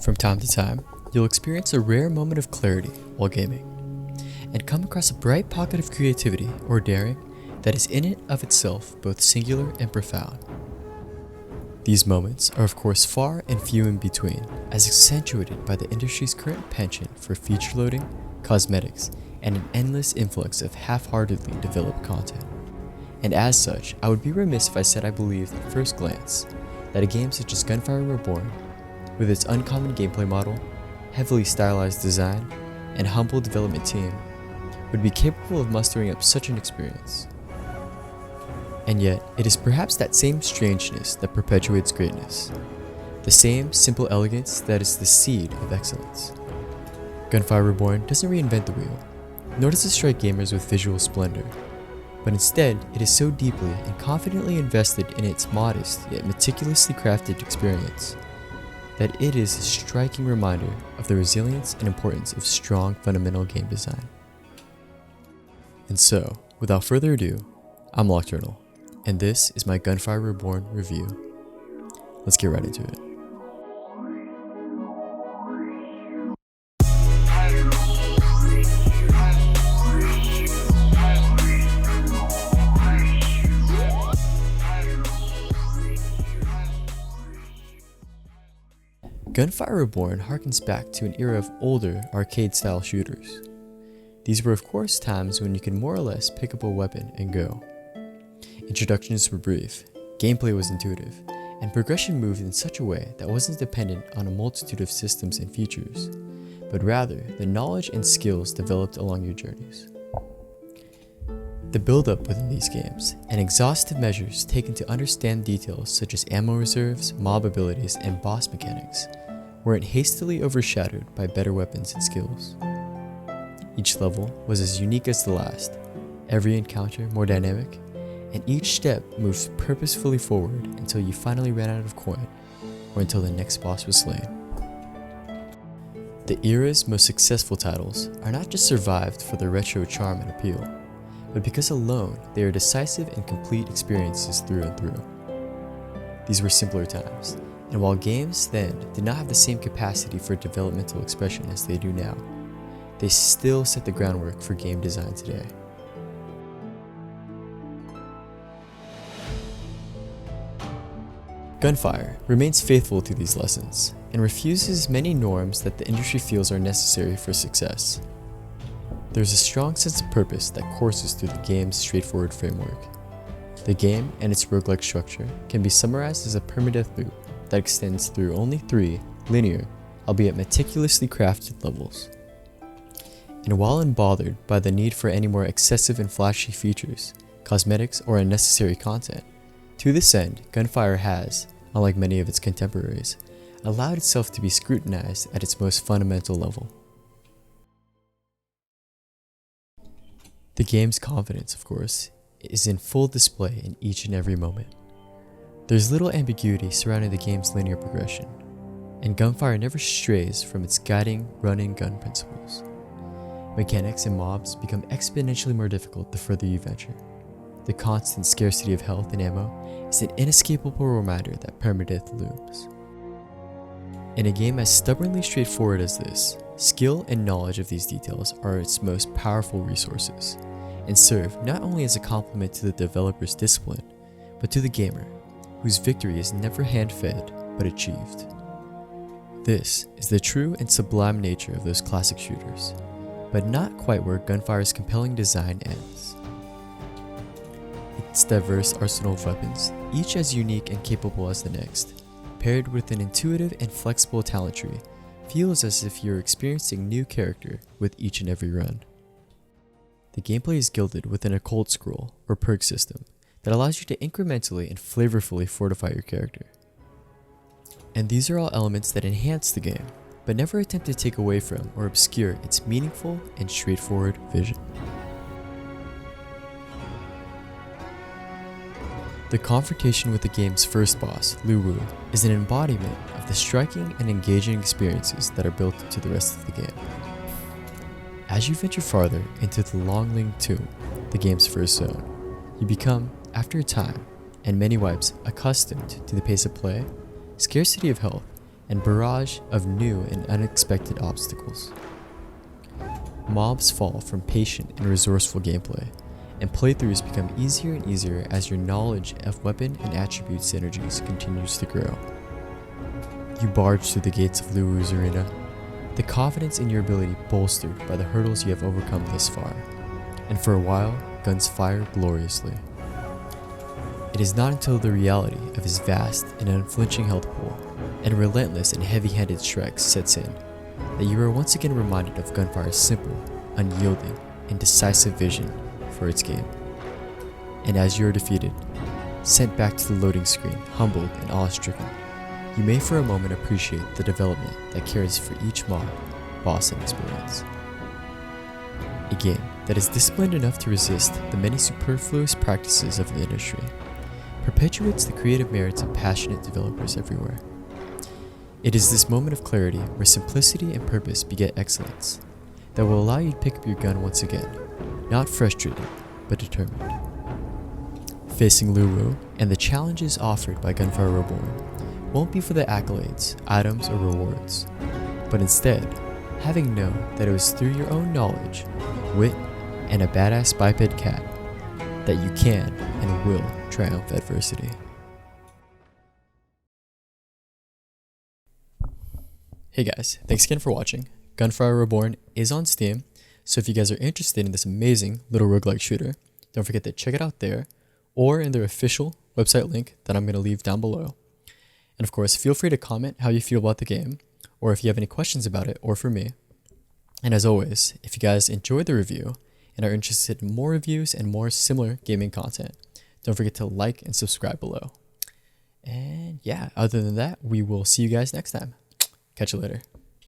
From time to time, you'll experience a rare moment of clarity while gaming, and come across a bright pocket of creativity or daring that is in and of itself both singular and profound. These moments are of course far and few in between, as accentuated by the industry's current penchant for feature loading, cosmetics, and an endless influx of half-heartedly developed content. And as such, I would be remiss if I said I believed at first glance that a game such as Gunfire Reborn, with its uncommon gameplay model, heavily stylized design, and humble development team, would be capable of mustering up such an experience. And yet, it is perhaps that same strangeness that perpetuates greatness, the same simple elegance that is the seed of excellence. Gunfire Reborn doesn't reinvent the wheel, nor does it strike gamers with visual splendor, but instead it is so deeply and confidently invested in its modest yet meticulously crafted experience that it is a striking reminder of the resilience and importance of strong fundamental game design. And so, without further ado, I'm Lockjournal, and this is my Gunfire Reborn review. Let's get right into it. Gunfire Reborn harkens back to an era of older arcade-style shooters. These were of course times when you could more or less pick up a weapon and go. Introductions were brief, gameplay was intuitive, and progression moved in such a way that wasn't dependent on a multitude of systems and features, but rather the knowledge and skills developed along your journeys. The build-up within these games, and exhaustive measures taken to understand details such as ammo reserves, mob abilities, and boss mechanics, weren't hastily overshadowed by better weapons and skills. Each level was as unique as the last, every encounter more dynamic, and each step moved purposefully forward until you finally ran out of coin, or until the next boss was slain. The era's most successful titles are not just survived for their retro charm and appeal, but because alone they are decisive and complete experiences through and through. These were simpler times, and while games then did not have the same capacity for developmental expression as they do now, they still set the groundwork for game design today. Gunfire remains faithful to these lessons, and refuses many norms that the industry feels are necessary for success. There's a strong sense of purpose that courses through the game's straightforward framework. The game and its roguelike structure can be summarized as a permadeath loop that extends through only 3 linear, albeit meticulously crafted levels. And while unbothered by the need for any more excessive and flashy features, cosmetics, or unnecessary content, to this end, Gunfire has, unlike many of its contemporaries, allowed itself to be scrutinized at its most fundamental level. The game's confidence, of course, is in full display in each and every moment. There's little ambiguity surrounding the game's linear progression, and Gunfire never strays from its guiding run-and-gun principles. Mechanics and mobs become exponentially more difficult the further you venture. The constant scarcity of health and ammo is an inescapable reminder that permadeath looms. In a game as stubbornly straightforward as this, skill and knowledge of these details are its most powerful resources, and serve not only as a complement to the developer's discipline, but to the gamer, whose victory is never hand-fed but achieved. This is the true and sublime nature of those classic shooters, but not quite where Gunfire's compelling design ends. Its diverse arsenal of weapons, each as unique and capable as the next, paired with an intuitive and flexible talent tree, feels as if you're experiencing new character with each and every run. The gameplay is gilded with an occult scroll or perk system that allows you to incrementally and flavorfully fortify your character. And these are all elements that enhance the game, but never attempt to take away from or obscure its meaningful and straightforward vision. The confrontation with the game's first boss, Lu Wu, is an embodiment of the striking and engaging experiences that are built into the rest of the game. As you venture farther into the Longling Tomb, the game's first zone, you become, after a time, and many wipes, accustomed to the pace of play, scarcity of health, and barrage of new and unexpected obstacles. Mobs fall from patient and resourceful gameplay, and playthroughs become easier and easier as your knowledge of weapon and attribute synergies continues to grow. You barge through the gates of Luru's arena, the confidence in your ability bolstered by the hurdles you have overcome thus far, and for a while, guns fire gloriously. It is not until the reality of his vast and unflinching health pool and relentless and heavy-handed strikes sets in that you are once again reminded of Gunfire's simple, unyielding, and decisive vision for its game. And as you are defeated, sent back to the loading screen, humbled and awe-stricken, you may for a moment appreciate the development that cares for each mob, boss, and experience. A game that is disciplined enough to resist the many superfluous practices of the industry perpetuates the creative merits of passionate developers everywhere. It is this moment of clarity where simplicity and purpose beget excellence that will allow you to pick up your gun once again, not frustrated, but determined. Facing Luru and the challenges offered by Gunfire Reborn won't be for the accolades, items, or rewards, but instead, having known that it was through your own knowledge, wit, and a badass biped cat that you can and will triumph adversity. Hey guys, thanks again for watching. Gunfire Reborn is on Steam, so if you guys are interested in this amazing little roguelike shooter, don't forget to check it out there, or in their official website link that I'm going to leave down below. And of course, feel free to comment how you feel about the game, or if you have any questions about it, or for me. And as always, if you guys enjoyed the review and are interested in more reviews and more similar gaming content, don't forget to like and subscribe below. And yeah, other than that, we will see you guys next time. Catch you later.